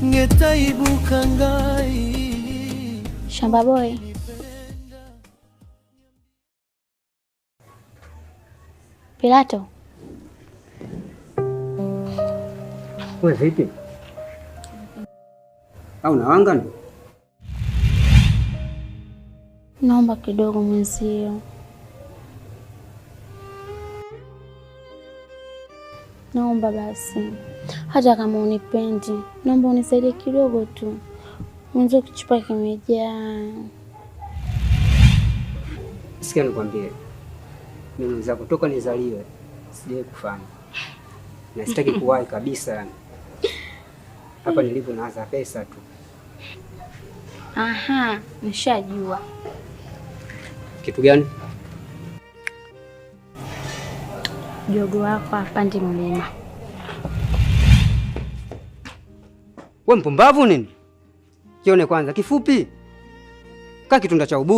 ngetaibuka ngai. Shamba boy. Pilato. Wewe vipi? Au nawanga? Naomba kidogo mwenzio. Naomba basi. Hata kama unipendi, naomba unisaidie kidogo tu. Mwenzio kichupa kimejaa. Sikia nikwambie. Mimi za kutoka nizaliwe sijai kufanya. Na sitaki kuwahi kabisa yani. Hapa nilipo naanza pesa tu. Aha, nishajua. Kitu gani? Jogo wako apande mlima. Wewe mpumbavu nini? Kione kwanza kifupi. Kaa kitunda cha ubu.